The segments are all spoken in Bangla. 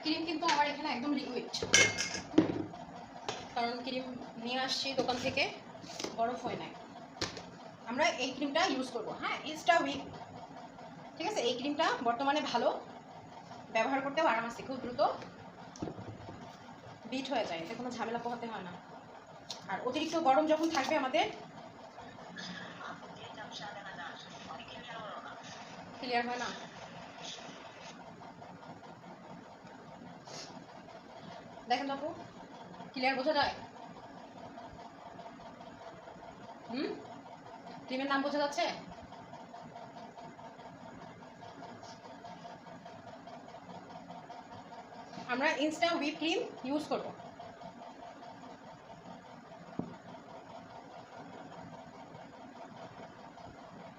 ক্রিম কিন্তু আমার এখানে একদম লিকুইড, কারণ ক্রিম নিয়ে আসছি দোকান থেকে, বরফ হয় নাই। আমরা এই ক্রিমটা ইউজ করবো। হ্যাঁ, ইনস্টা উইক, ঠিক আছে। এই ক্রিমটা বর্তমানে ভালো, ব্যবহার করতেও আরাম আছে, খুব দ্রুত বিট হয়ে যায়, এতে কোনো ঝামেলা পোহাতে হয় না। আর অতিরিক্ত গরম যখন থাকবে আমাদের, ক্লিয়ার হয় না, দেখেন তো আপু, ক্লিয়ার বোঝা যায়? ক্রিমের নাম বোঝা যাচ্ছে? আমরা ইনস্টা হুইপ ক্রিম ইউজ করব।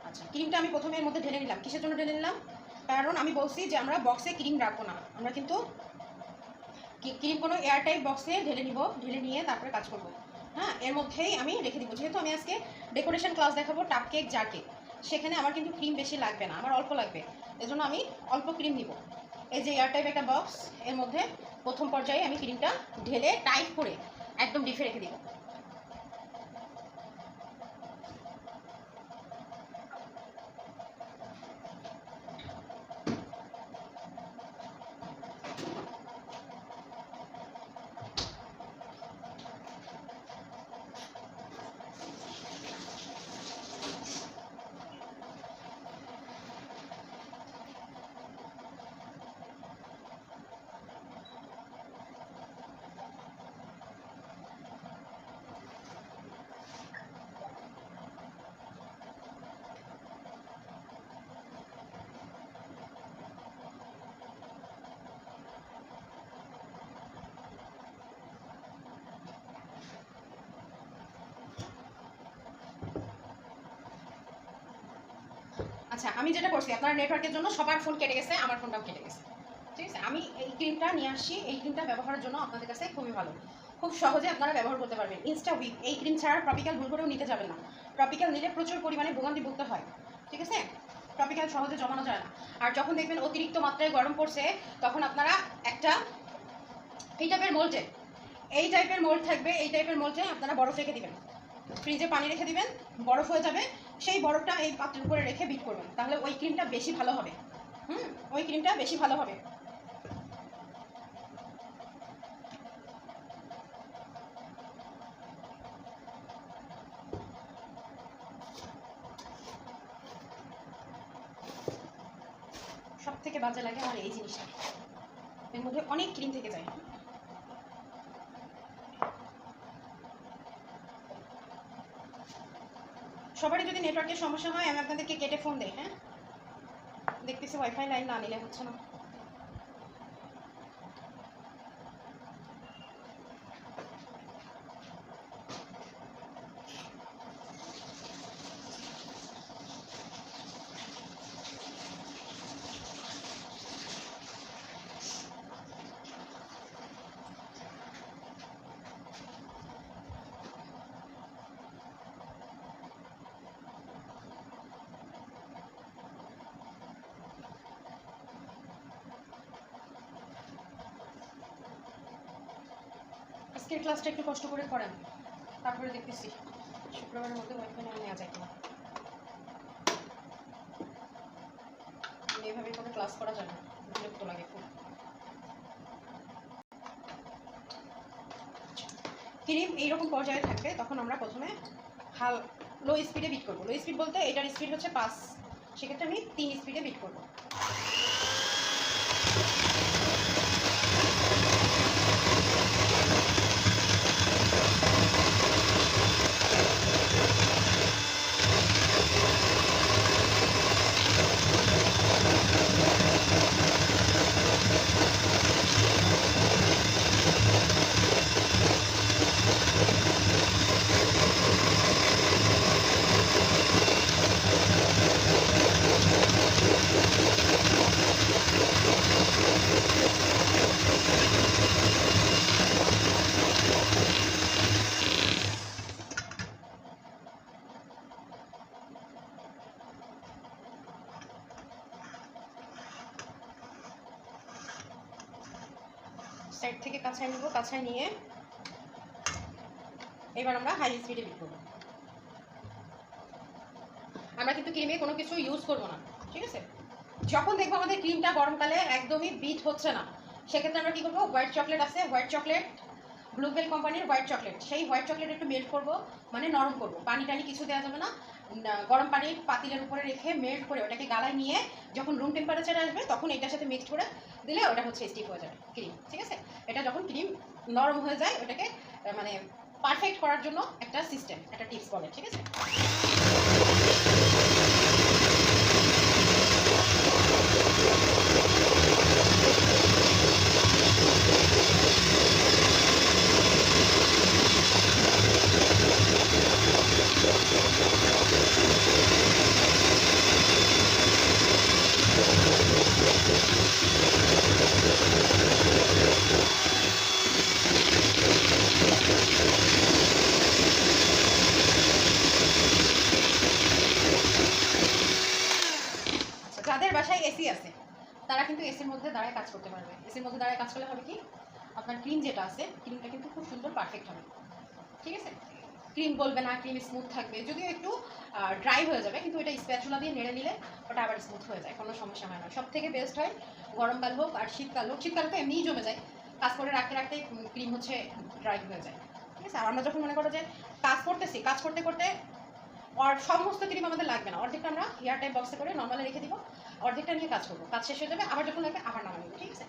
আচ্ছা, ক্রিমটা আমি প্রথমে এর মধ্যে ঢেলে নিলাম। কিসের জন্য ঢেলে নিলাম? কারণ আমি বলছি যে আমরা বক্সে ক্রিম রাখবো না, আমরা কিন্তু ক্রিম কোনো এয়ারটাইট বক্সে ঢেলে নিব, ঢেলে নিয়ে তারপরে কাজ করব। হ্যাঁ, এর মধ্যেই আমি রেখে দিব। যেহেতু আমি আজকে ডেকোরেশন ক্লাস দেখাবো, টাপ কেক, জার কেক, সেখানে আমার কিন্তু ক্রিম বেশি লাগবে না, আমার অল্প লাগবে, এজন্য আমি অল্প ক্রিম নিব। এই যে এয়ারটাইট একটা বক্স, এর মধ্যে প্রথম পর্যায়ে আমি ক্রিমটা ঢেলে টাইট করে একদম ডিপে রেখে দিব। আচ্ছা, আমি যেটা করছি, আপনার নেটওয়ার্কের জন্য সবার ফোন কেটে গেছে, আমার ফোনটাও কেটে গেছে, ঠিক আছে। আমি এই ক্রিমটা নিয়ে আসছি, এই ক্রিমটা ব্যবহারের জন্য আপনাদের কাছে খুবই ভালো, খুব সহজে আপনারা ব্যবহার করতে পারবেন। ইনস্টা উইক এই ক্রিম ছাড়া ট্রপিক্যাল ভুল করেও নিতে যাবেন না, ট্রপিক্যাল নিলে প্রচুর পরিমাণে ভোগান্তি ভুগতে হয়, ঠিক আছে। ট্রপিক্যাল সহজে জমানো যায় না। আর যখন দেখবেন অতিরিক্ত মাত্রায় গরম পড়ছে, তখন আপনারা একটা এই টাইপের মোল্ডে, এই টাইপের মোল্ড থাকবে, এই টাইপের মোল্ডে আপনারা বরফ রেখে দিবেন, ফ্রিজে পানি রেখে দিবেন, বরফ হয়ে যাবে, সেই বরফটা এই পাত্রের উপরে রেখে বিট করবেন, তাহলে ওই ক্রিমটা বেশি ভালো হবে। ওই ক্রিমটা বেশি ভালো হবে। সব থেকে বাজে লাগে আমার এই জিনিসটা, এর মধ্যে অনেক ক্রিম থেকে যায়। সবারই যদি নেটওয়ার্কের সমস্যা হয়, আমি আপনাদেরকে কেটে ফোন দেই। হ্যাঁ, দেখতেছি ওয়াইফাই লাইন না নিলে হচ্ছে না। আজকের ক্লাসটা একটু কষ্ট করে করেন, তারপরে দেখতেছি শুক্রবারের মধ্যে ওয়াইফাই লাইন নেওয়া যায় কিনা। এইভাবে কোনো ক্লাস করা যায় না, বিরক্ত লাগে খুব। ক্রিম এইরকম পর্যায়ে থাকবে, তখন আমরা প্রথমে লো স্পিডে বিট করবো। লো স্পিড বলতে এটার স্পিড হচ্ছে 5, সেক্ষেত্রে আমি 3 স্পিডে বিট করবো। সাইড থেকে কাছায় নিব, কাছায় নিয়ে এবার আমরা হাই স্পিডে বিট করবো। আমরা কিন্তু ক্রিমে কোনো কিছু ইউজ করবো না, ঠিক আছে? যখন দেখবো আমাদের ক্রিমটা গরমকালে একদমই বিট হচ্ছে না, সেক্ষেত্রে আমরা কী করবো, হোয়াইট চকলেট আছে, হোয়াইট চকলেট, ব্লুবেল কোম্পানির হোয়াইট চকলেট, সেই হোয়াইট চকলেট একটু মেল্ট করবো, মানে নরম করবো, পানি টানি কিছু দেওয়া যাবে না, গরম পানির পাতিলের উপরে রেখে মেল্ট করে ওটাকে গালায় নিয়ে যখন রুম টেম্পারেচারে আসবে তখন এটার সাথে মিক্সড করে দিলে ওটা হচ্ছে স্টিক হয়ে যাবে ক্রিম, ঠিক আছে? এটা যখন ক্রিম নরম হয়ে যায় ওটাকে মানে পারফেক্ট করার জন্য একটা সিস্টেম, একটা টিপস বলে, ঠিক আছে? যাদের বাসায় এসি আছে তারা কিন্তু এসির মধ্যে দাঁড়ায় কাজ করতে পারবে। এসির মধ্যে দাঁড়ায় কাজ করলে হবে কি, আপনার ক্রিম যেটা আছে ক্রিমটা কিন্তু খুব সুন্দর পারফেক্ট হবে, ঠিক আছে? ক্রিম বলবে না, ক্রিম স্মুথ থাকবে, যদিও একটু ড্রাই হয়ে যাবে, কিন্তু এটা স্প্যাচুলা দিয়ে নেড়ে নিলে ওটা আবার স্মুথ হয়ে যায়, কোনো সমস্যা হয় না। সব থেকে বেস্ট হয় গরমকাল হোক আর শীতকাল হোক, শীতকাল তো এমনিই জমে যায়, কাজ করে রাখতে রাখতে ক্রিম হচ্ছে ড্রাই হয়ে যায়, ঠিক আছে? আর আমরা যখন মনে করো যে কাজ করতেছি, কাজ করতে করতে আর সমস্ত ক্রিম আমাদের লাগবে না, অর্ধেকটা আমরা হেয়ার টাইপ বক্সে করে নর্মালে রেখে দিব, অর্ধেকটা নিয়ে কাজ করবো, কাজ শেষ হয়ে যাবে, আবার যখন লাগবে আবার নামাবো, ঠিক আছে?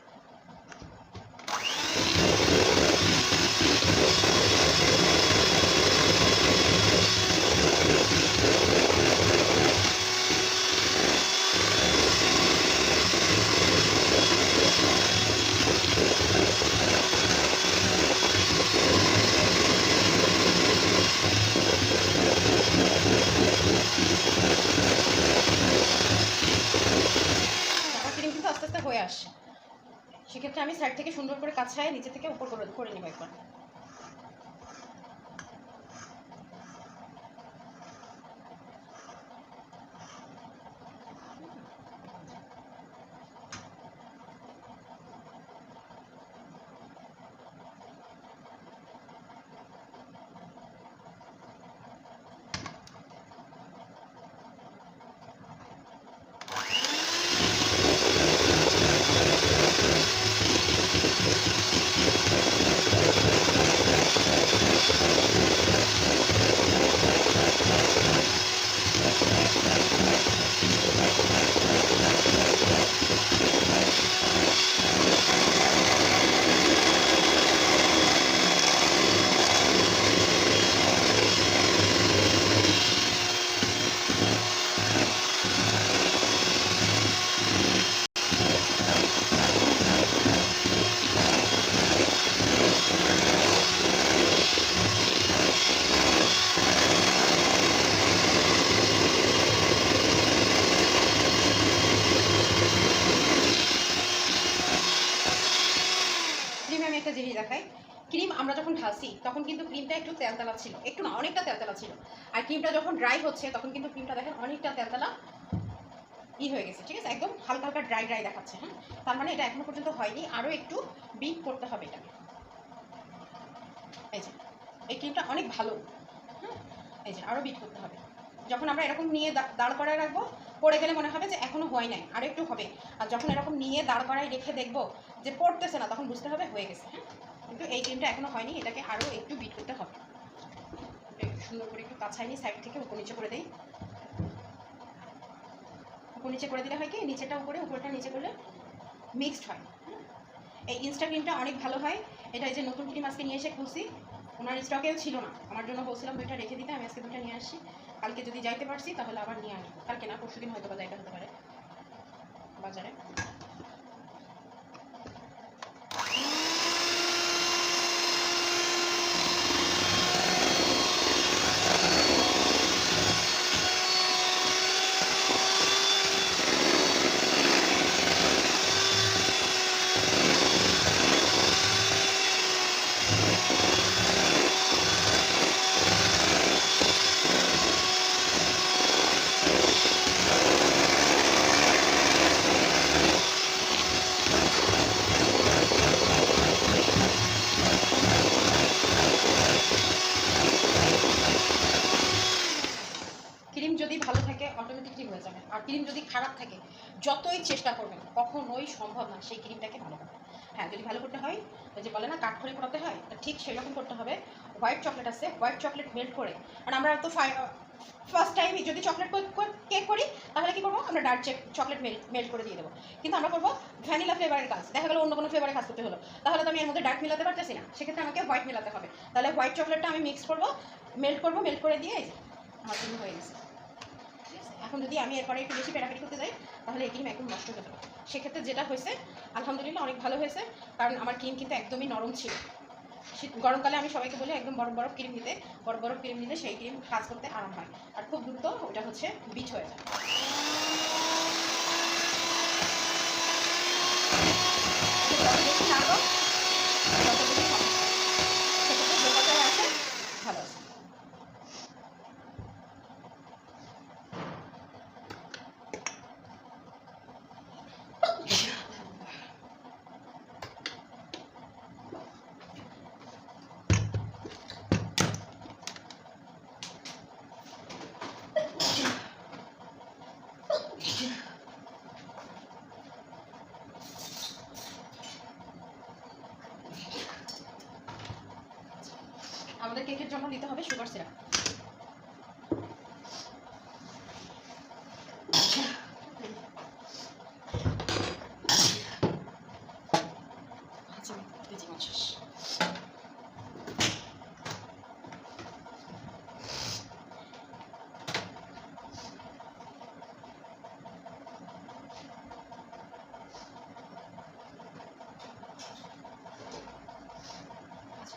ক্রিম কিন্তু আস্তে আস্তে হয়ে আসছে, সেক্ষেত্রে আমি সাইড থেকে সুন্দর করে কাছায় নিচে থেকে উপর করে নেবো একবার। একটা জিনিস দেখাই, ক্রিম আমরা যখন ঢালছি তখন কিন্তু ক্রিমটা একটু তেলতেলা ছিল, একটু না অনেকটা তেলতেলা ছিল, আর ক্রিমটা যখন ড্রাই হচ্ছে তখন কিন্তু ক্রিমটা দেখেন অনেকটা তেলতেলা হয়ে গেছে, ঠিক আছে? একদম হালকা হালকা ড্রাই ড্রাই দেখাচ্ছে, হ্যাঁ? তার মানে এটা এখনো পর্যন্ত হয়নি, আরও একটু বিট করতে হবে এটা। এই যে এই ক্রিমটা অনেক ভালো, হ্যাঁ? এই যে আরও বিট করতে হবে। যখন আমরা এরকম নিয়ে দাঁড় করায় রাখবো, পড়ে গেলে মনে হবে যে এখনো হয় নাই, আরও একটু হবে। আর যখন এরকম নিয়ে দাঁড় করায় রেখে দেখবো যে পড়তেছে না, তখন বুঝতে হবে হয়ে গেছে, হ্যাঁ? কিন্তু এই ক্রিমটা এখনো হয়নি, এটাকে আরও একটু বিট করতে হবে। একটু সুন্দর করে একটু কাছাই নিয়ে সাইড থেকে উপর নিচে করে দিই। উপর নিচে করে দিলে হয় কি, নিচেটা উপরে উপরটা নিচে করলে মিক্সড হয়। এই ইনস্টা ক্রিমটা অনেক ভালো হয়, এটা এই যে নতুন ক্রিম আজকে নিয়ে এসে খুলছি, ওনার স্টকেও ছিল না, আমার জন্য বলছিলাম দুইটা রেখে দিতে, আমি আজকে দুইটা নিয়ে আসি, কালকে যদি যাইতে পারছি তাহলে আবার নিয়ে আসবো, কালকে না পরশু দিন হয়তো বা যাইতে হতে পারে বাজারে। আর ক্রিম যদি খারাপ থাকে যতই চেষ্টা করবেন কখনোই সম্ভব না সেই ক্রিমটাকে ভালো করা। হ্যাঁ, যদি ভালো করতে হয়, ওই যে বলে না কাঠখড়ি পোড়াতে হয়, ঠিক সেরকম করতে হবে। হোয়াইট চকলেট আছে, হোয়াইট চকলেট মেল্ট করে, আর আমরা তো ফার্স্ট টাইম যদি চকলেট কেক করি তাহলে কি করবো, আমরা ডার্ক চকলেট মেল্ট করে দিয়ে দেবো। কিন্তু আমরা করবো ভ্যানিলা ফ্লেভারের কাজ, দেখা গেলো অন্য কোনো ফ্লেভারের কাজ করতে হলো, তাহলে তো আমি এর মধ্যে ডার্ক মেলাতে পারতেছি না, সেক্ষেত্রে আমাকে হোয়াইট মেলাতে হবে। তাহলে হোয়াইট চকলেটটা আমি মিক্স করবো, মেল্ট করে দিয়ে আমার জন্য হয়ে গেছে। এখন যদি আমি এরপরে একটু বেশি পেটাপেটি করতে যাই তাহলে এই ক্রিম একদম নষ্ট হয়ে যাবে। সেক্ষেত্রে যেটা হয়েছে আলহামদুলিল্লাহ অনেক ভালো হয়েছে, কারণ আমার ক্রিম কিন্তু একদমই নরম ছিল। শীত গরমকালে আমি সবাইকে বলি একদম বরফ বরফ ক্রিম নিতে, বরফ বরফ ক্রিম নিলে সেই ক্রিম কাজ করতে আরাম হয়, আর খুব দ্রুত ওটা হচ্ছে বিট হয়ে যায়। যত বেশি নাড়ব তত বেশি ভালো, সেক্ষেত্রে যে কথায় আছে ভালো আছে। আমাদের কেকের জন্য নিতে হবে সুগার সিরাপ।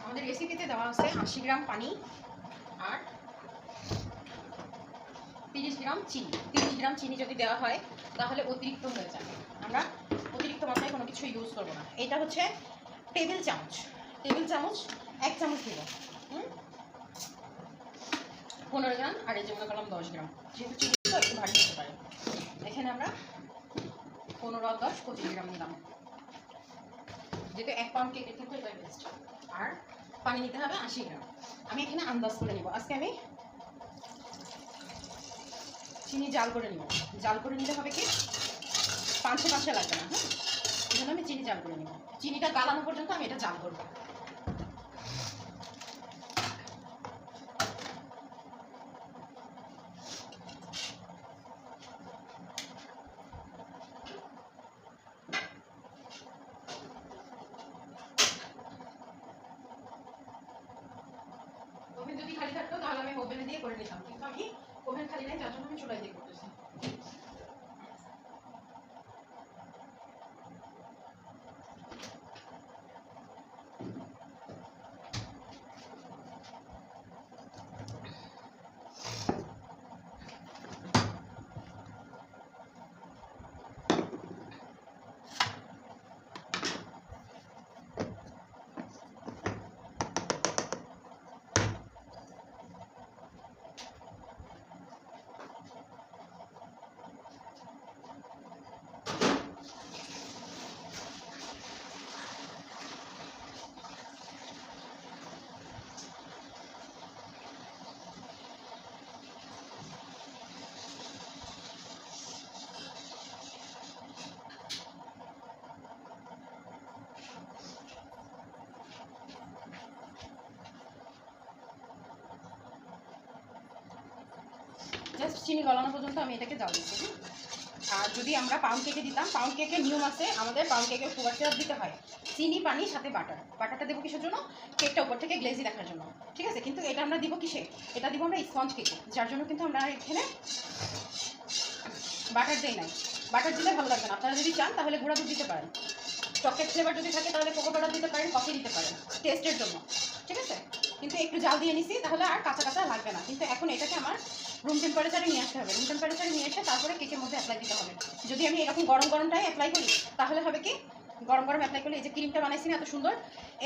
আমাদের রেসিপিতে দেওয়া আছে 80 গ্রাম পানি আর 30 গ্রাম চিনি। 30 গ্রাম চিনি যদি দেওয়া হয় তাহলে অতিরিক্ত হয়ে যাবে, আমরা অতিরিক্ত মাত্রায় কোনো কিছু ইউজ করবো না। এটা হচ্ছে টেবিল চামচ, 1 চামচ দিব, 15 গ্রাম, আর এই যে মনে করলাম 10 গ্রাম, যেহেতু চিনি তো একটু ভারী হতে পারে। এখানে আমরা 15 আর 10 25 গ্রাম নিলাম, যেহেতু 1 পাউন্ড কেকের ক্ষেত্রে এটা বেস্ট। আর পানি নিতে হবে 80 গ্রাম। আমি এখানে আন্দাজ করে নিব, আজকে আমি চিনি জাল করে নিব। জাল করে নিতে হবে কি পাঁচশো লাগবে না, হ্যাঁ, এই জন্য আমি চিনি জাল করে নিব। চিনিটা গালানো পর্যন্ত আমি এটা জাল করবো। ওভেন যদি খালি থাকতো তাহলে আমি ওভেনে দিয়ে করে নিতাম, কিন্তু আমি ওভেন খালি নাই, যার জন্য আমি চুলায় দিয়ে করতেছি। জাস্ট চিনি গলানো পর্যন্ত আমি এটাকে জাল দিচ্ছি। আর যদি আমরা পাউন্ড কেকে দিতাম, পাউন্ড কেকের নিয়ম আছে, আমাদের পাউন্ড কেকে সুগার সিরাপ দিতে হয়, চিনি পানি সাথে বাটারটা দেবো কিসের জন্য, কেকটা উপর থেকে গ্লেজি দেখার জন্য, ঠিক আছে। কিন্তু এটা আমরা দিব কিসে, এটা দিব আমরা স্পঞ্জ কেকে, যার জন্য কিন্তু আমরা এখানে বাটার দেই নাই। বাটার দিলে ভালো লাগবে না, আপনারা যদি চান তাহলে গুঁড়া দুধ দিতে পারেন, চকলেট ফ্লেভার যদি থাকে তাহলে কোকো পাউডার দিতে পারেন, কফি দিতে পারেন টেস্টের জন্য, ঠিক আছে। কিন্তু একটু জাল দিয়ে নিছি তাহলে আর কাঁচা কাঁচা লাগবে না। কিন্তু এখন এটাকে আমার রুম টেম্পারেচারে নিয়ে আসতে হবে, রুম টেম্পারেচারে নিয়ে এসে তারপরে কেকের মধ্যে অ্যাপ্লাই দিতে হবে। যদি আমি এরকম গরম গরমটাই অ্যাপ্লাই করি তাহলে হবে কি, গরম গরম অ্যাপ্লাই করলে এই যে ক্রিমটা বানাইছি না এত সুন্দর,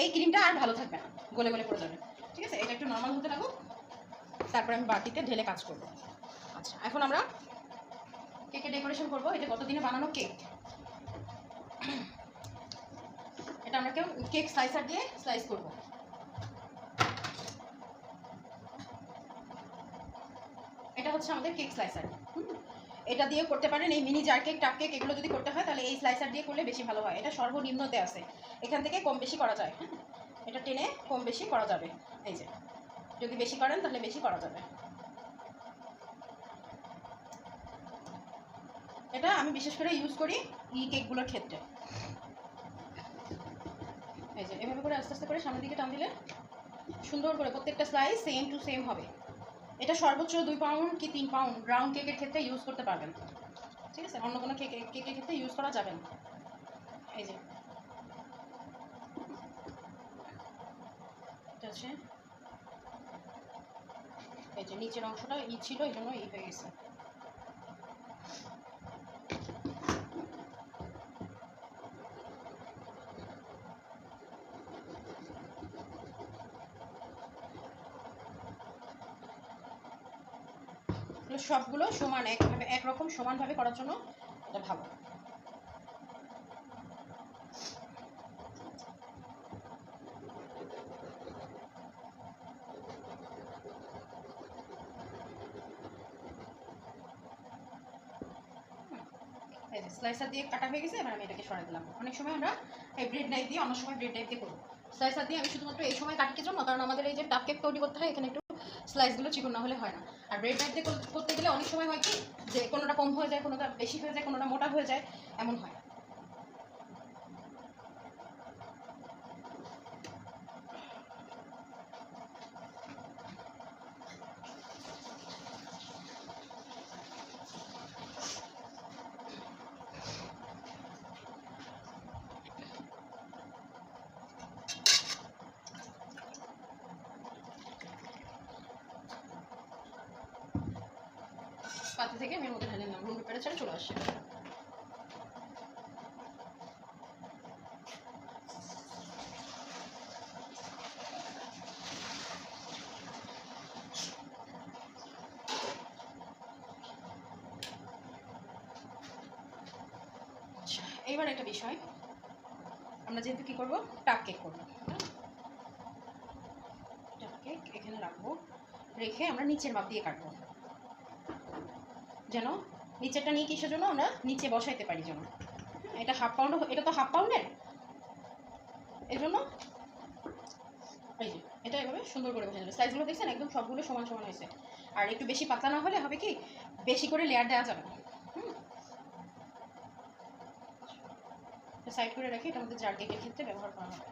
এই ক্রিমটা আর ভালো থাকবে না, গলে গলে পড়ে যাবে, ঠিক আছে। এটা একটু নর্মাল হতে লাগুক, তারপরে আমি বাটিতে ঢেলে কাজ করব। আচ্ছা, এখন আমরা কেকে ডেকোরেশন করবো। এটা কতদিনে বানানো কেক, এটা আমরা কেক স্লাইসার দিয়ে স্লাইস করবো। এটা হচ্ছে আমাদের কেক স্লাইসার। এটা দিয়ে করতে পারেন। এই মিনি জার কেক, টাপ কেক এগুলো যদি করতে হয় তাহলে এই স্লাইসার দিয়ে করলে বেশি ভালো হয়। এটা সর্বনিম্নতে আছে, এখান থেকে কম বেশি করা যায়। হ্যাঁ, এটা টেনে কম বেশি করা যাবে। এই যে যদি বেশি করেন তাহলে বেশি করা যাবে। এটা আমি বিশেষ করে ইউজ করি কেকগুলোর ক্ষেত্রে। এই যে এভাবে করে আস্তে আস্তে করে সামনের দিকে টান দিলে সুন্দর করে প্রত্যেকটা স্লাইস সেম টু সেম হবে। এটা সর্বোচ্চ 2 পাউন্ড কি 3 পাউন্ড রাউন্ড কেকের ক্ষেত্রে ইউজ করতে পারবেন, ঠিক আছে? অন্য কোনো কেকের ক্ষেত্রে ইউজ করা যাবে না। এই যে এটা আছে, এই যে নিচের অংশটা ছিল, এই জন্য হয়ে গেছে। সবগুলো সমান একরকম সমানভাবে করার জন্য এটা ভালো। এই যে স্লাইসার দিয়ে কাটা হয়ে গেছে, এবার আমি এটাকে সরাই দিলাম। অনেক সময় আমরা এই ব্রেড নাইফ দিয়ে, অন্য সময় ব্রেড নাইফ দিয়ে করবো। স্লাইসার দিয়ে আমি শুধুমাত্র এই সময় কাটি জন্য, কারণ আমাদের এই যে টাপ কেক তৈরি করতে হয়, এখানে একটু স্লাইসগুলো চিকন না হলে হয় না। আর ব্রেড নাইফ দিয়ে করতে গেলে অনেক সময় হয় কি যে কোনোটা কম হয়ে যায়, কোনোটা বেশি হয়ে যায়, কোনোটা মোটা হয়ে যায়, এমন হয়। পাতি থেকে আমি মধ্যে ঢেলে নিলাম, রুম পেপারে ছেড়ে চলে আসছে। এইবার একটা বিষয়, আমরা যেহেতু কি করব, টাপ কেক করবো, টাপ কেক এখানে রাখবো, রেখে আমরা নিচের মাপ দিয়ে কাটবো, যেন নিচেরটা নিয়ে কিসের জন্য আমরা নিচে বসাইতে পারি যেন। এটা হাফ পাউন্ড, এটা তো হাফ পাউন্ডের, এই জন্য এই যে এটা এভাবে সুন্দর করে বসে যাবে। সাইজগুলো দেখছেন একদম সবগুলো সমান সমান হয়েছে। আর একটু বেশি পাতলা না হলে হবে কি, বেশি করে লেয়ার দেওয়া যাবে না। সাইড করে রাখি, এটা আমাদের জার কেকের ক্ষেত্রে ব্যবহার করা হবে।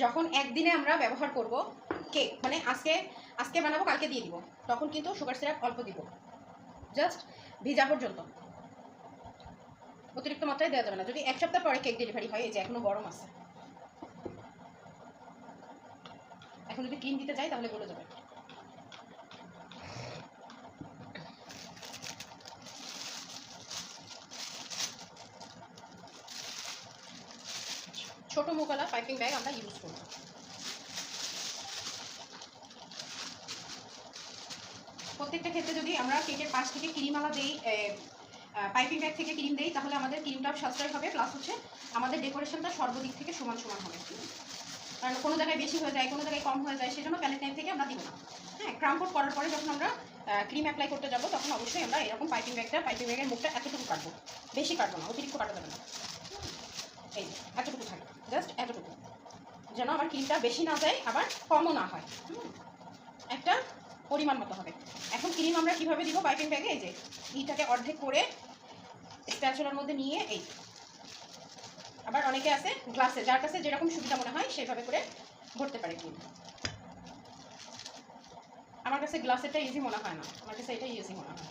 যখন একদিনে আমরা ব্যবহার করব কেক, মানে আজকে বানাবো কালকে দিয়ে দিব, তখন কিন্তু সুগার সিরাপ অল্প দিব, জাস্ট ভিজা পর্যন্ত, অতিরিক্ত মাত্রায় দেওয়া যাবে না। যদি 1 সপ্তাহ পরে কেক ডেলিভারি হয়, এই যে এখনো গরম আছে, এখন যদি ক্রিম দিতে যাই তাহলে গলে যাবে। ছোট মুখওয়ালা পাইপিং ব্যাগ আমরা ইউজ করব। প্রত্যেকটা ক্ষেত্রে যদি আমরা কেকের পাশ থেকে ক্রিমওয়ালা দিই, পাইপিং ব্যাগ থেকে ক্রিম দেই, তাহলে আমাদের ক্রিমটাও সাশ্রয় হবে, প্লাস হচ্ছে আমাদের ডেকোরেশনটা সর্বদিক থেকে সমান সমান হবে। কারণ কোনো জায়গায় বেশি হয়ে যায়, কোনো জায়গায় কম হয়ে যায়, সেজন্য প্যালেট নাইফ থেকে আমরা দিব না। হ্যাঁ, ক্রাম কোট করার পরে যখন আমরা ক্রিম অ্যাপ্লাই করতে যাব, তখন অবশ্যই আমরা এরকম পাইপিং ব্যাগের মুখটা এতটুকু কাটবো, বেশি কাটবো না, অতিরিক্ত কাটা যাবে না। এই এতটুকু থাকে, জাস্ট এতটুকু, যেন আমার ক্রিমটা বেশি না যায় আবার কমও না হয়, একটা পরিমাণ মতো হবে। এখন ক্রিম আমরা কীভাবে দিব পাইপিং ব্যাগে, এই যে ইটাকে অর্ধেক করে স্প্যাচুলার মধ্যে নিয়ে, এই আবার অনেকে আছে গ্লাসে, যার কাছে যেরকম সুবিধা মনে হয় সেভাবে করে ভরতে পারে ক্রিম। আমার কাছে গ্লাসেরটা ইজি মনে হয় না, আমার কাছে এটা ইজি মনে হয়।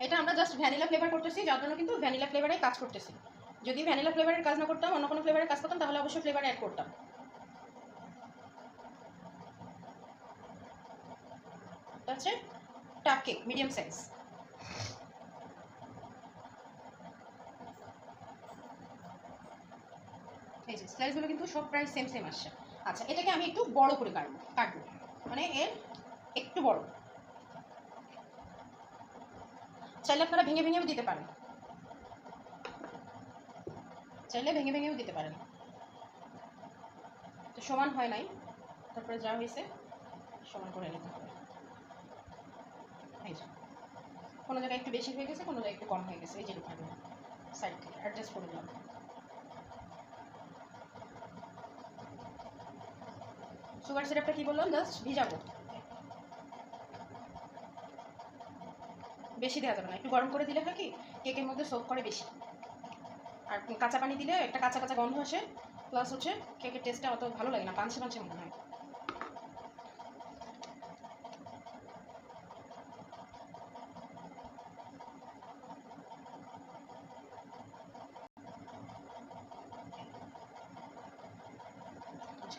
এটা আমরা জাস্ট ভ্যানিলা ফ্লেভার করতেছি, যার জন্য কিন্তু ভ্যানিলা ফ্লেভারে কাজ করতেছি। যদি ভ্যানিলা ফ্লেভারের কাজ না করতাম, অন্য কোনো ফ্লেভারের কাজ করতাম, তাহলে অবশ্যই ফ্লেভার অ্যাড করতাম। এটা হচ্ছে টাপ কেক মিডিয়াম সাইজ। এই যে স্লাইসগুলো কিন্তু সব প্রায় সেম সেম আসছে। আচ্ছা, এটাকে আমি একটু বড় করে কাটবো, মানে এর একটু বড়। চাইলে আপনারা ভেঙে ভেঙেও দিতে পারেন, চাইলে ভেঙে ভেঙেও দিতে পারেন। তো সমান হয় নাই, তারপরে যা হয়েছে সমান করে নিতে হবে। এই যে কোনো জায়গায় একটু বেশি হয়ে গেছে, কোনো জায়গায় একটু কম হয়ে গেছে, এই যে আমি সাইড থেকে অ্যাডজাস্ট করে দিলাম। সুগার সিরাপটা কি বললাম, জাস্ট ভিজাবো, বেশি দেওয়া যাবে না, একটু গরম করে দিলে হয় কি কেকের মধ্যে সোক করে বেশি। আর কাঁচা পানি দিলে একটা কাঁচা কাঁচা গন্ধ আসে, প্লাস হচ্ছে কেকের টেস্টটা অত ভালো লাগে না, পাঞ্চে পাঞ্চে মনে হয়।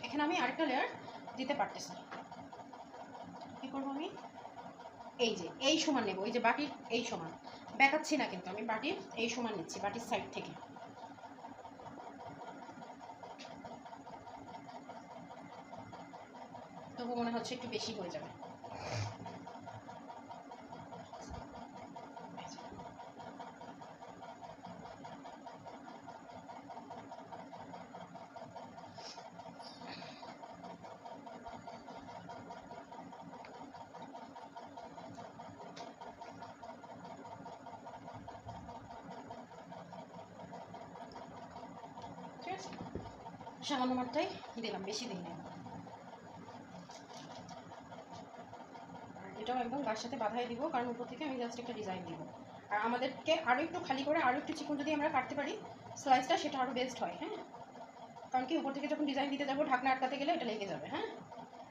এখানে আমি আরেকটা লেয়ার দিতে পারতেছি, কি করবো আমি, এই যে এই সমান নেব, এই যে বাটির এই সমান দেখাচ্ছি না কিন্তু আমি বাটির এই সমান নিচ্ছি, বাটির সাইড থেকে। তবু মনে হচ্ছে একটু বেশি হয়ে যাবে। ঠিক আছে, সামান্য মাত্রায় দিলাম, বেশি দিই না। এটাও একদম গার সাথে বাঁধাই দিব, কারণ উপর থেকে আমি জাস্ট একটা ডিজাইন দিব। আর আমাদেরকে আরও একটু খালি করে আরও একটু চিকন যদি আমরা কাটতে পারি স্লাইসটা, সেটা আরও বেস্ট হয়। হ্যাঁ, কারণ কি উপর থেকে যখন ডিজাইন দিতে যাবো ঢাকনা আটকাতে গেলে এটা লেগে যাবে। হ্যাঁ,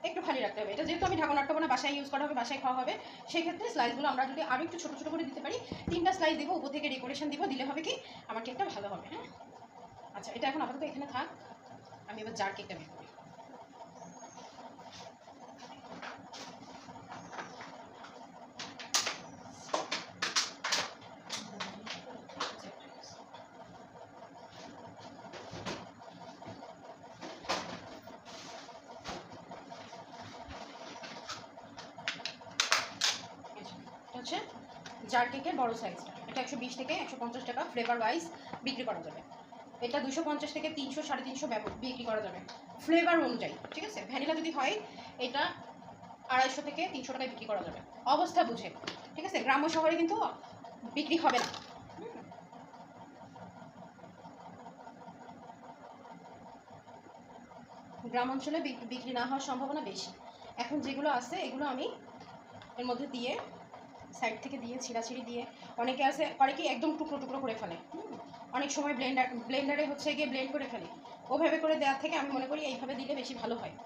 একটু খালি রাখতে হবে। এটা যেহেতু আমি ঢাকনা আটকাবো না, বাসায় ইউজ করা হবে, বাসায় খাওয়া হবে, সেক্ষেত্রে স্লাইসগুলো আমরা যদি আরও একটু ছোটো ছোটো করে দিতে পারি, 3টা স্লাইস দিব, উপর থেকে ডেকোরেশন দিব, দিলে হবে কি আমার কেকটা ভালো হবে। হ্যাঁ, আচ্ছা, এটা এখন আপাতত এখানে থাক, আমি এবার জার কেকটা বের করি। হচ্ছে জার কেকের বড় সাইজটা, এটা 120 থেকে 150 টাকা ফ্লেভার ওয়াইজ বিক্রি করা যাবে। এটা 250 থেকে 300 350 বিক্রি করা যাবে ফ্লেভার অনুযায়ী। ঠিক আছে, ভ্যানিলা যদি হয় এটা 250 থেকে 300 টাকায় বিক্রি করা যাবে অবস্থা বুঝে। ঠিক আছে, গ্রাম্য শহরে কিন্তু বিক্রি হবে না। গ্রাম অঞ্চলে বিক্রি না হওয়ার সম্ভাবনা বেশি। এখন যেগুলো আছে এগুলো আমি এর মধ্যে দিয়ে সাইড থেকে দিয়ে ছিঁড়াছিঁড়ি দিয়ে, অনেকে আছে করে কি একদম টুকরো টুকরো করে ফেলে, অনেক সময় ব্লেন্ডারে হচ্ছে গিয়ে ব্লেন্ড করে ফেলে। ওভাবে করে দেওয়ার থেকে আমি মনে করি এইভাবে দিলে বেশি ভালো হয়।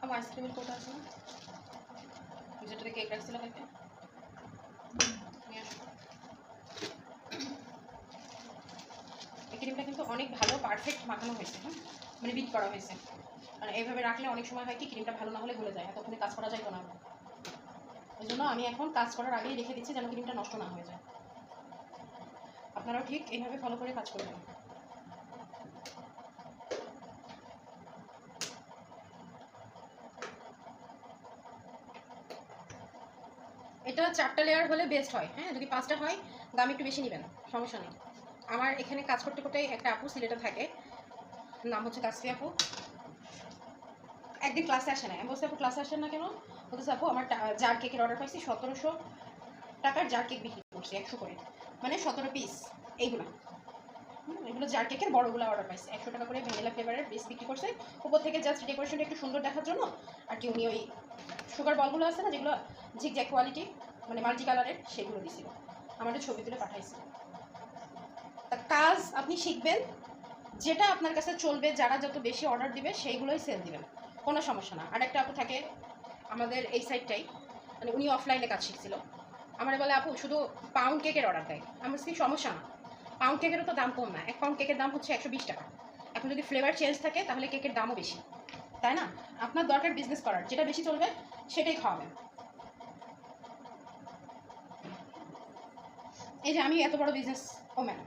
আমার আইসক্রিমের কোটা আছে না, যেটাতে কেক রাখছিল কালকে, এই ক্রিমটা কিন্তু অনেক ভালো পারফেক্ট মাখানো হয়েছে। হ্যাঁ, মানে বিট করা হয়েছে। মানে এইভাবে রাখলে অনেক সময় হয় কি ক্রিমটা ভালো না হলে গলে যায়, এতক্ষণে কাজ করা যায় না। এই জন্য আমি এখন কাজ করার আগেই রেখে দিচ্ছি যেন ক্রিমটা নষ্ট না হয়ে যায়। আপনারাও ঠিক এইভাবে ফলো করে কাজ করবেন। এটা 4টা লেয়ার হলে বেস্ট হয়। হ্যাঁ, যদি 5টা হয় দাম একটু বেশি নেবেন, সমস্যা নেই। আমার এখানে কাজ করতে করতে একটা আপু সিলেটে থাকে, নাম হচ্ছে কাসফি আপু। একদিন ক্লাসে আসে না, আমি বলছি আপু ক্লাসে আসেন না কেন? বলতেছে আপু আমার জার কেকের অর্ডার পাইছি, 1700 টাকার জার কেক বিক্রি করছি 100 করে, মানে 17 পিস। এইগুলো এগুলো জার কেকের বড়গুলো অর্ডার পাইছে 100 টাকা করে, ভ্যানিলা ফ্লেভারের বেস বিক্রি করছে। উপর থেকে জাস্ট ডেকোরেশনটা একটু সুন্দর দেখার জন্য আর কি উনি ওই সুগার বলগুলো আছে না যেগুলো ঝিকঝ্যাক কোয়ালিটি, মানে মাল্টি কালারের, সেগুলো দিছিল, আমাদের ছবি তুলে পাঠাইছিল। তা কাজ আপনি শিখবেন, যেটা আপনার কাছে চলবে, যারা যত বেশি অর্ডার দিবে সেইগুলোই সেল দিবেন, কোনো সমস্যা না। আর একটা আপু থাকে আমাদের এই সাইডটাই, মানে উনি অফলাইনে কাজ শিখছিল, আমার বলে আপু শুধু পাউন্ড কেকের অর্ডার দেয়। আমার কি সমস্যা না, পাউন্ড কেকেরও তো দাম কম না, 1 পাউন্ড কেকের দাম হচ্ছে 120 টাকা। এখন যদি ফ্লেভার চেঞ্জ থাকে তাহলে কেকের দামও বেশি, তাই না? আপনার দরকার বিজনেস করার, যেটা বেশি চলবে সেটাই খাওয়াবেন। এই যে আমি এত বড় বিজনেস ওম্যান,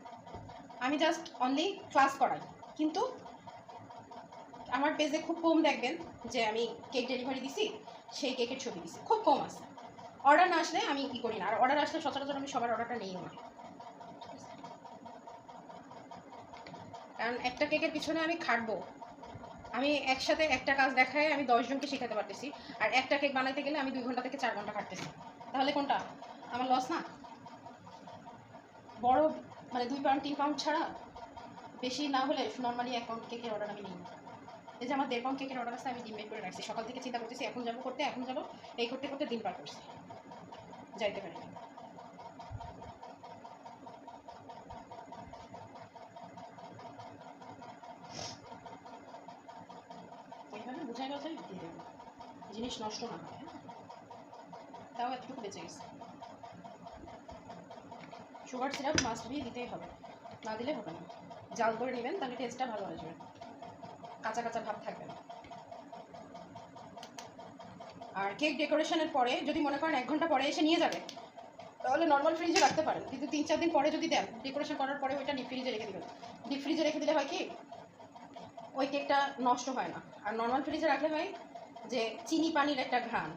আমি জাস্ট অনলি ক্লাস করাই, কিন্তু আমার পেজে খুব কম দেখবেন যে আমি কেক ডেলিভারি দিছি, সেই কেকের ছবি দিছি, খুব কম আছে। অর্ডার না আসলে আমি কী করি না, আর অর্ডার আসলে সচরাচর আমি সবার অর্ডারটা নিইও না, কারণ একটা কেকের পিছনে আমি খাটবো। আমি একসাথে একটা কাজ দেখায় আমি 10 জনকে শেখাতে পারতেছি, আর একটা কেক বানাইতে গেলে আমি 2 ঘন্টা থেকে 4 ঘন্টা খাটতেছি, তাহলে কোনটা আমার লস না? বড় মানে 2 পাউন্ড 3 পাউন্ড ছাড়া বেশি না হলে নর্মালি 1 পাউন্ড কেকের অর্ডার আমি নিই। এই যে আমার 1.5 পাউন্ড কেকের অর্ডার আছে, আমি ডিম বের করে রাখছি, সকাল থেকে চিন্তা করতেছি এখন যাবো করতে, এখন যাবো, এই করতে করতে দিন পার করছি, যাইতে পারি। ওইভাবে বুঝাই বাজাই দিয়ে দেবো, জিনিস নষ্ট না হয়। তাও এতটুকু বেঁচে গেছে। সুগার সিরাপ মাস্ট বি দিতেই হবে, না দিলে হবে না। জাল করে নেবেন, তাহলে টেস্টটা ভালো আসবে, কাঁচা কাঁচা ভাব থাকবে না। আর কেক ডেকোরেশনের পরে যদি মনে করেন 1 ঘন্টা পরে এসে নিয়ে যাবে, তাহলে নর্মাল ফ্রিজে রাখতে পারেন, কিন্তু 3-4 দিন পরে যদি দেন, ডেকোরেশন করার পরে ওইটা ডিপ ফ্রিজে রেখে দেবেন। ডিপ ফ্রিজে রেখে দিলে হয় কি, ওই কেকটা নষ্ট হয় না। আর নর্মাল ফ্রিজে রাখলে হয় যে চিনি পানির একটা ঘ্রাণ,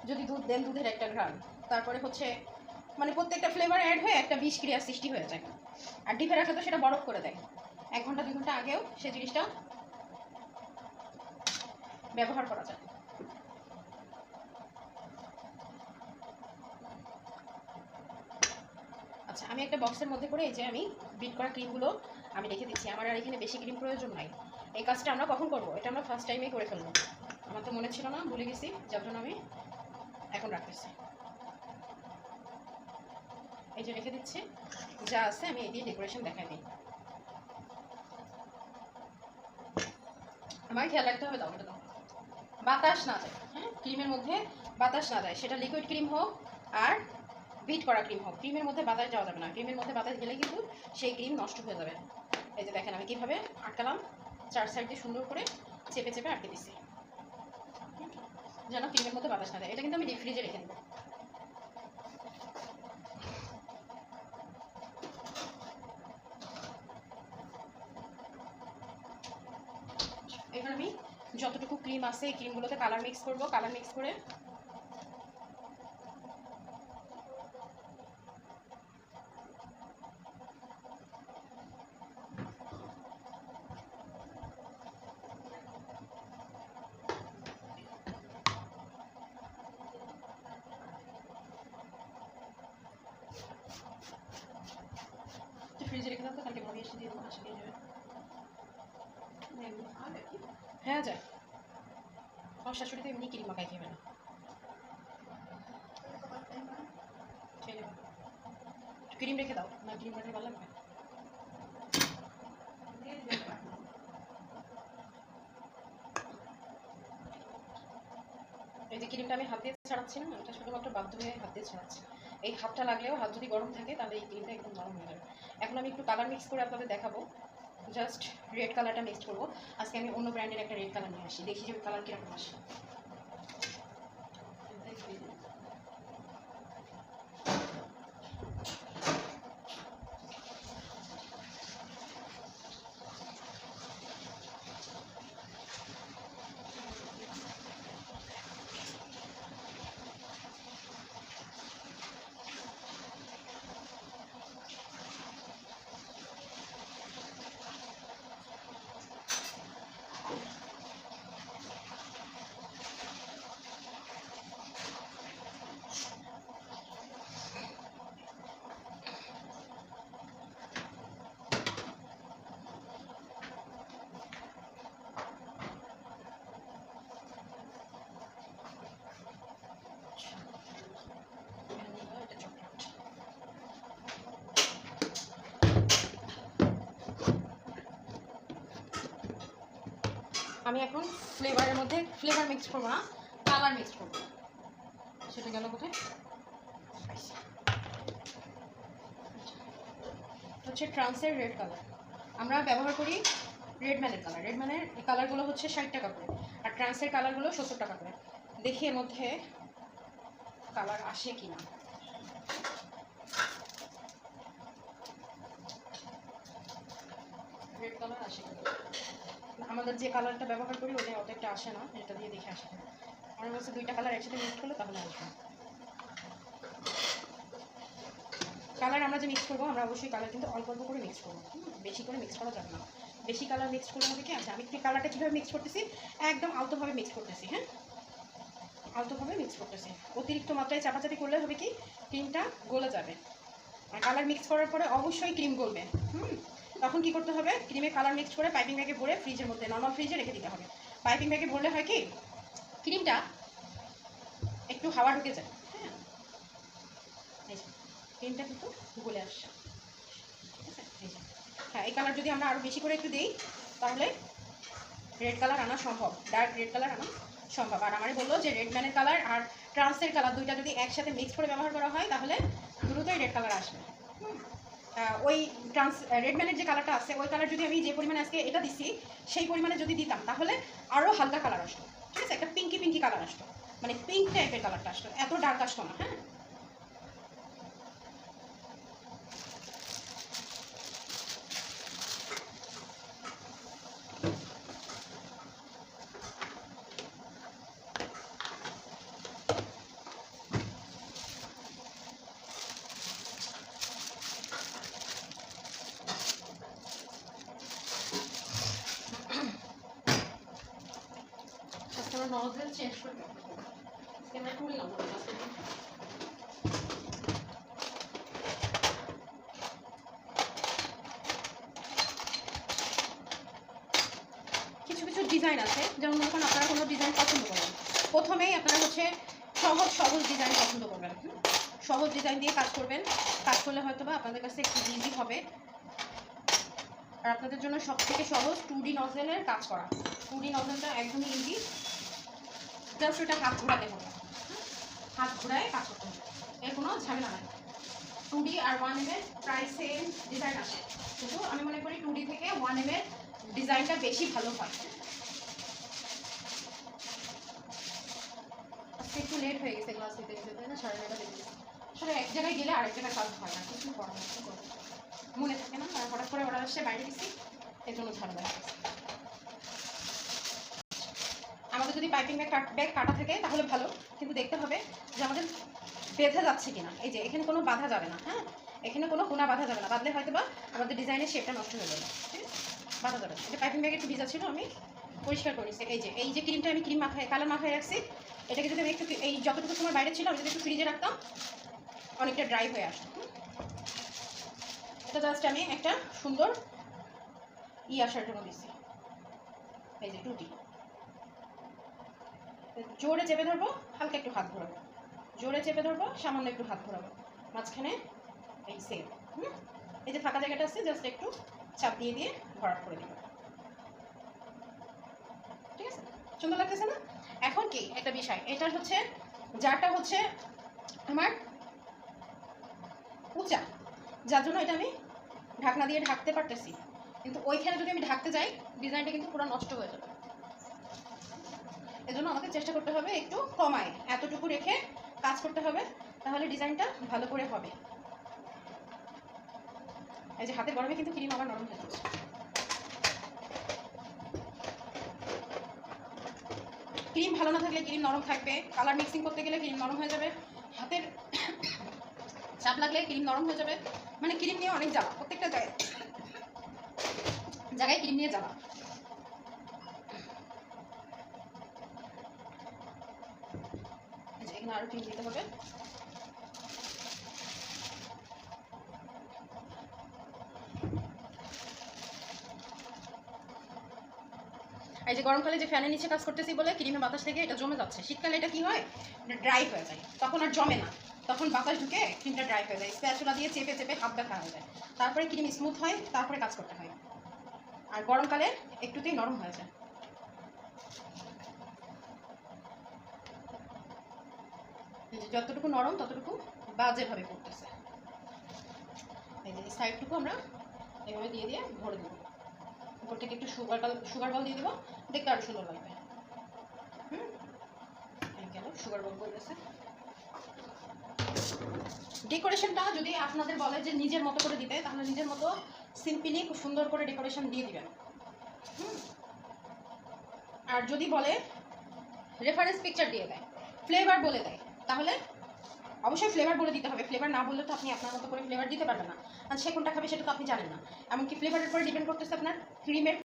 যদি দুধ দেন দুধের একটা ঘ্রাণ, তারপরে হচ্ছে মানে প্রত্যেকটা ফ্লেভার অ্যাড হয়ে একটা বিষক্রিয়া সৃষ্টি হয়ে যায়। আর ডিপে রাখলে তো সেটা বরফ করে দেয়, 1 ঘন্টা 2 ঘন্টা আগেও সেই জিনিসটা ব্যবহার করা যায়। আচ্ছা, আমি একটা বক্সের মধ্যে করে এই যে আমি বিট করা ক্রিমগুলো আমি রেখে দিচ্ছি, আমার আর এখানে বেশি ক্রিম প্রয়োজন নাই। এই কাজটা আমরা কখন করবো, এটা আমরা ফার্স্ট টাইমেই করে ফেলবো, আমার তো মনে ছিল না, ভুলে গেছি, যার জন্য আমি এখন রাখতেছি। এই যে রেখে দিচ্ছি, যা আছে আমি এই দিয়ে ডেকোরেশন দেখাই দিই। আমার খেয়াল রাখতে হবে, দাও এটা দাও, বাতাস না যায়, হ্যাঁ, ক্রিমের মধ্যে বাতাস না যায়, সেটা লিকুইড ক্রিম হোক আর বিট করা ক্রিম হোক, ক্রিমের মধ্যে বাতাস যাওয়া যাবে না। ক্রিমের মধ্যে বাতাস গেলে কিন্তু সেই ক্রিম নষ্ট হয়ে যাবে। এই যে দেখেন আমি কীভাবে আটকালাম, 4 সাইড দিয়ে সুন্দর করে চেপে চেপে আটকে দিচ্ছি, যেন ক্রিমের মধ্যে বাতাস না যায়। এটা কিন্তু আমি ডিপ ফ্রিজে রেখে দেবো। এবার আমি যতটুকু ক্রিম আছে এই ক্রিমগুলোতে কালার মিক্স করবো, কালার মিক্স করে ফ্রিজে রেখে দাও, তো কালকে ভাবি এসে দিয়ে দেবো, আসে দিয়ে যাবে। হ্যাঁ যায়, আমার শাশুড়ি তো এমনি ক্রিম মাখাই খেবে না, ক্রিম রেখে দাও না, ক্রিম রাখলে ভালো লাগবে। এই যে ক্রিমটা আমি হাত দিয়ে ছাড়াচ্ছি না, এটা শুধুমাত্র বাধ্য হয়ে হাত দিয়ে ছাড়াচ্ছি। এই হাতটা লাগলেও, হাত যদি গরম থাকে তাহলে এই ক্রিমটা একদম নরম হয়ে যাবে। এখন আমি একটু কালার মিক্স করে আপনাদের দেখাবো, জাস্ট রেড কালারটা মিক্স করবো। আজকে আমি অন্য ব্র্যান্ডের একটা রেড কালার নিয়ে আসি, দেখি যে কালার কীরকম আসে। আমি এখন ফ্লেভারের মধ্যে ফ্লেভার মিক্স করবো না, কালার মিক্স করবো। সেটা গেল কোথায়? হচ্ছে ট্রান্সের রেড কালার। আমরা ব্যবহার করি রেড ম্যানের কালার। রেড ম্যানের এই কালারগুলো হচ্ছে 60 টাকা করে, আর ট্রান্সের কালারগুলো 70 টাকা করে। দেখি এর মধ্যে কালার আসে কিনা। রেড কালার আসে কিনা, আমাদের যে কালারটা ব্যবহার করি ওটা অতটা আসে না, এটা দিয়ে দেখে আসে। আমার কাছে দুইটা কালার একসাথে মিক্স করলে তাহলে আসবে। কালার আমরা যে মিক্স করবো, আমরা অবশ্যই কালার কিন্তু অল্প অল্প করে মিক্স করবো, বেশি করে মিক্স করা যাবে না। বেশি কালার মিক্স করলে হবে কি, আচ্ছা আমি একটু কালারটা কীভাবে মিক্স করতেছি, একদম আলতোভাবে মিক্স করতেছি। হ্যাঁ, আলতোভাবে মিক্স করতেছি। অতিরিক্ত মাত্রায় চাপাচাপি করলে হবে কি, ক্রিমটা গলে যাবে। আর কালার মিক্স করার পরে অবশ্যই ক্রিম গলবে। তখন কি করতে হবে, ক্রিমে কালার মিক্স করে পাইপিং ব্যাগে ভরে ফ্রিজের মধ্যে, নর্মাল ফ্রিজে রেখে দিতে হবে। পাইপিং ব্যাগে ভরলে হয় কি, ক্রিমটা একটু হাওয়া ঢুকে যায়। হ্যাঁ, এই যে ক্রিমটা কিন্তু গলে আসছে। ঠিক আছে, এই যে হ্যাঁ, এই কালার যদি আমরা আরও বেশি করে একটু দিই তাহলে রেড কালার আনা সম্ভব, ডার্ক রেড কালার আনা সম্ভব। আর আমারে বললো যে রেড ম্যানের কালার আর ট্রান্সের কালার দুইটা যদি একসাথে মিক্স করে ব্যবহার করা হয় তাহলে দ্রুতই রেড কালার আসবে। ওই রেড ম্যানের যে কালারটা আছে ওই কালার যদি আমি যে পরিমাণে আজকে এটা দিচ্ছি সেই পরিমাণে যদি দিতাম তাহলে আরও হালকা কালার আসতো। ঠিক আছে, একটা পিঙ্কি পিঙ্কি কালার আসতো, মানে পিঙ্ক টাইপের কালারটা আসতো, এত ডার্ক আসতো না। হ্যাঁ, আমরা নজল চেঞ্জ করে ক্যামেরা টুল নাও। কিছু কিছু ডিজাইন আছে, যেমন মনে করেন আপনারা কোনো ডিজাইন পছন্দ করেন, প্রথমেই আপনারা হচ্ছে সহজ ডিজাইন পছন্দ করবেন। সহজ ডিজাইন দিয়ে কাজ করবেন, কাজ করলে হয়তো বা আপনাদের কাছে একটু ইজি হবে। আর আপনাদের জন্য সবথেকে সহজ 2D নজলের কাজ করা। 2D নজলটা একদমই ইজি, জাস্ট ওটা হাত ঘোরাতে হবে। হাত ঘোরায় কাজ করতে হবে, এর কোনো ঝামেলা নাই। 2D আর 1M এর প্রায় সেম ডিজাইন আসে, কিন্তু আমি মনে করি 2D থেকে 1M এর ডিজাইনটা বেশি ভালো হয়। আজকে একটু লেট হয়ে গেছে ক্লাস নিতে নিতে, তাই না? 9:30 বেজে গেছে। আসলে এক জায়গায় গেলে আরেক জায়গায় কাজ হয় না, কিছু পরামর্শ করবো মনে থাকে না, আর হঠাৎ করে অর্ডার আসছে বাইরে দিচ্ছি, এর জন্য ঝামেলা হয়েছে। আমাদের যদি পাইপিং ব্যাগ কাটা থাকে তাহলে ভালো, কিন্তু দেখতে হবে যে আমাদের বেঁধে যাচ্ছে কিনা। এই যে এখানে কোনো বাধা যাবে না। হ্যাঁ, এখানে কোনো কোনা বাধা যাবে না, বাঁধলে হয়তো বা আমাদের ডিজাইনের শেপটা নষ্ট হয়ে যাবে। ঠিক আছে, বাধা যাবে না। এটা পাইপিং ব্যাগ একটু ভিজা ছিল, আমি পরিষ্কার করে নিচ্ছি। এই যে ক্রিমটা আমি ক্রিম মাথায় কালার মাথায় রাখছি, এটাকে যদি আমি একটু এই যতটুকু সময় বাইরে ছিল আমি যদি একটু ফ্রিজে রাখতাম অনেকটা ড্রাই হয়ে আসতো। এটা জাস্ট আমি একটা সুন্দর আসার জন্য দিচ্ছি। এই যে 2D, জোরে চেপে ধরবো, হালকা একটু হাত ঘোরাবো, জোরে চেপে ধরবো, সামান্য একটু হাত ঘোরাবো, মাঝখানে এই সেম। এই যে ফাঁকা জায়গাটা আছে জাস্ট একটু চাপ দিয়ে দিয়ে ভরাট করে দেবো। ঠিক আছে, সুন্দর লাগতেছে না? এখন কি একটা বিষয়, এটা হচ্ছে জারটা হচ্ছে আমার উঁচা, যার জন্য এটা আমি ঢাকনা দিয়ে ঢাকতে পারতেছি, কিন্তু ওইখানে যদি আমি ঢাকতে যাই ডিজাইনটা কিন্তু পুরো নষ্ট হয়ে যাবে। এজন্য আমাকে চেষ্টা করতে হবে একটু কমায় এতটুকু রেখে কাজ করতে হবে, তাহলে ডিজাইনটা ভালো করে হবে। এই যে হাতের গরমে কিন্তু ক্রিম আবার নরম হয়ে যাচ্ছে। ক্রিম ভালো না থাকলে ক্রিম নরম থাকবে, কালার মিক্সিং করতে গেলে ক্রিম নরম হয়ে যাবে, হাতের চাপ লাগলে ক্রিম নরম হয়ে যাবে। মানে ক্রিম নিয়ে অনেক জ্বালা, প্রত্যেকটা জায়গায় ক্রিম নিয়ে জ্বালা। এখানে আরো ক্রিম দিতে হবে। এই যে গরমকালে যে ফ্যানের নিচে কাজ করতেছি বলে ক্রিমে বাতাস থেকে এটা জমে যাচ্ছে, শীতকালে এটা কি হয়, ড্রাই হয়ে যায়, তখন আর জমে না, তখন বাতাস ঢুকে ক্রিমটা ড্রাই হয়ে যায়, স্প্যাচুলা দিয়ে চেপে চেপে হাত ব্যথা হয়ে যায়, তারপরে ক্রিম স্মুথ হয়, তারপরে কাজ করতে হয়। আর গরমকালে একটুতেই নরম হয়ে যায়। এই যে যতটুকু নরম ততটুকু বাজেভাবে পড়তেছে। এই যে সাইডটুকু আমরা এভাবে দিয়ে দিয়ে ভরে দেবো। উপর থেকে একটু সুগার বল দিয়ে দেবো, দেখতে আরও সুন্দর লাগবে। এই গেল সুগার বল বলতেছে। ডেকোরেশনটা যদি আপনাদের বলে যে নিজের মতো করে দিতে, তাহলে নিজের মতো সিম্পলি খুব সুন্দর করে ডেকোরেশন দিয়ে দিবেন। আর যদি বলে রেফারেন্স পিকচার দিয়ে দেয়, ফ্লেভার বলে দেয়, তাহলে অবশ্যই ফ্লেভার বলে দিতে হবে। ফ্লেভার না বললে তো আপনি আপনার মতো করে ফ্লেভার দিতে পারবেন না, আর সে কোনটা খাবে সেটা তো আপনি জানেন না। এমনকি ফ্লেভারের উপরে ডিপেন্ড করতেছে আপনার ক্রিমের